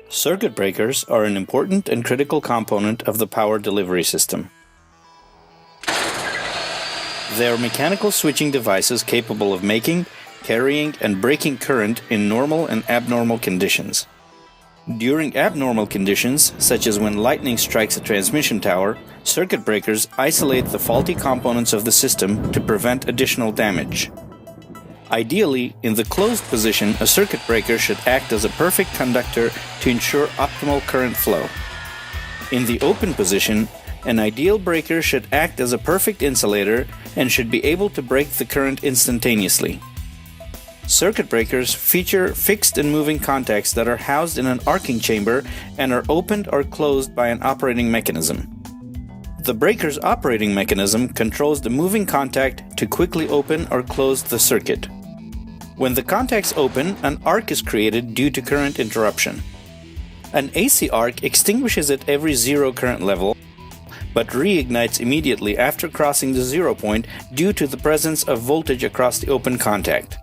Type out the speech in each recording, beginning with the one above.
Circuit breakers are an important and critical component of the power delivery system. They are mechanical switching devices capable of making, carrying, and breaking current in normal and abnormal conditions. During abnormal conditions, such as when lightning strikes a transmission tower, circuit breakers isolate the faulty components of the system to prevent additional damage. Ideally, in the closed position, a circuit breaker should act as a perfect conductor to ensure optimal current flow. In the open position, an ideal breaker should act as a perfect insulator and should be able to break the current instantaneously. Circuit breakers feature fixed and moving contacts that are housed in an arcing chamber and are opened or closed by an operating mechanism. The breaker's operating mechanism controls the moving contact to quickly open or close the circuit. When the contacts open, an arc is created due to current interruption. An AC arc extinguishes at every zero current level, but reignites immediately after crossing the 0 point due to the presence of voltage across the open contact.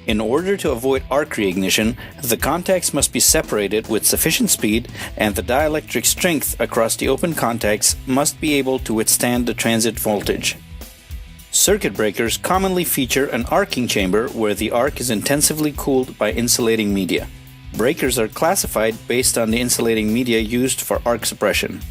In order to avoid arc reignition, the contacts must be separated with sufficient speed, and the dielectric strength across the open contacts must be able to withstand the transit voltage. Circuit breakers commonly feature an arcing chamber where the arc is intensively cooled by insulating media. Breakers are classified based on the insulating media used for arc suppression.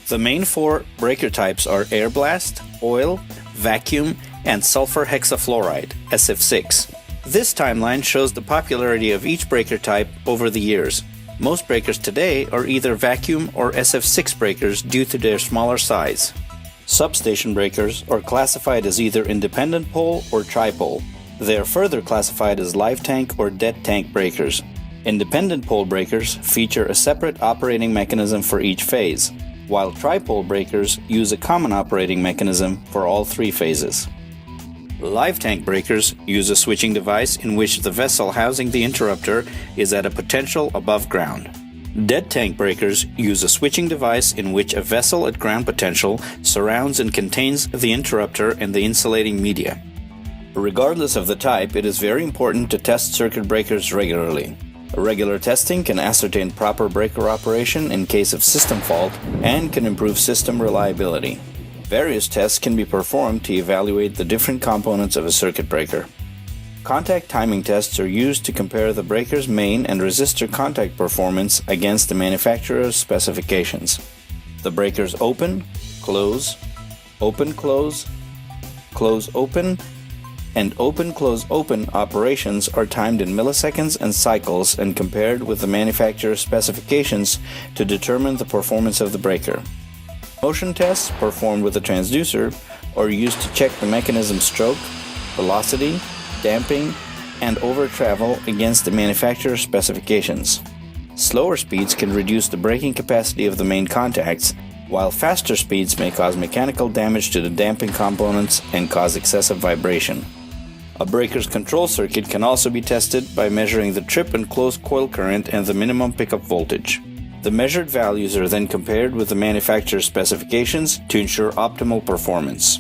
The main four breaker types are air blast, oil, vacuum, and sulfur hexafluoride, SF6. This timeline shows the popularity of each breaker type over the years. Most breakers today are either vacuum or SF6 breakers due to their smaller size. Substation breakers are classified as either independent pole or tripole. They are further classified as live tank or dead tank breakers. Independent pole breakers feature a separate operating mechanism for each phase, while tripole breakers use a common operating mechanism for all three phases. Live tank breakers use a switching device in which the vessel housing the interrupter is at a potential above ground. Dead tank breakers use a switching device in which a vessel at ground potential surrounds and contains the interrupter and the insulating media. Regardless of the type, it is very important to test circuit breakers regularly. Regular testing can ascertain proper breaker operation in case of system fault and can improve system reliability. Various tests can be performed to evaluate the different components of a circuit breaker. Contact timing tests are used to compare the breaker's main and resistor contact performance against the manufacturer's specifications. The breaker's open, close, close, open, and close, open operations are timed in milliseconds and cycles and compared with the manufacturer's specifications to determine the performance of the breaker. Motion tests performed with a transducer are used to check the mechanism's stroke, velocity, damping, and over travel against the manufacturer's specifications. Slower speeds can reduce the braking capacity of the main contacts, while faster speeds may cause mechanical damage to the damping components and cause excessive vibration. A breaker's control circuit can also be tested by measuring the trip and closed coil current and the minimum pickup voltage. The measured values are then compared with the manufacturer's specifications to ensure optimal performance.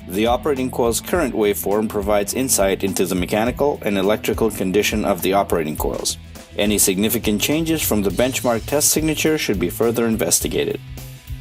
The operating coil's current waveform provides insight into the mechanical and electrical condition of the operating coils. Any significant changes from the benchmark test signature should be further investigated.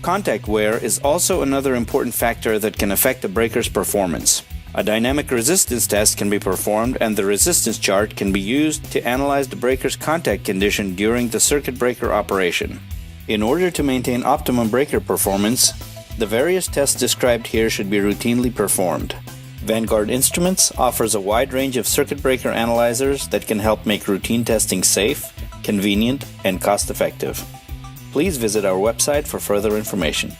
Contact wear is also another important factor that can affect a breaker's performance. A dynamic resistance test can be performed, and the resistance chart can be used to analyze the breaker's contact condition during the circuit breaker operation. In order to maintain optimum breaker performance, the various tests described here should be routinely performed. Vanguard Instruments offers a wide range of circuit breaker analyzers that can help make routine testing safe, convenient, and cost-effective. Please visit our website for further information.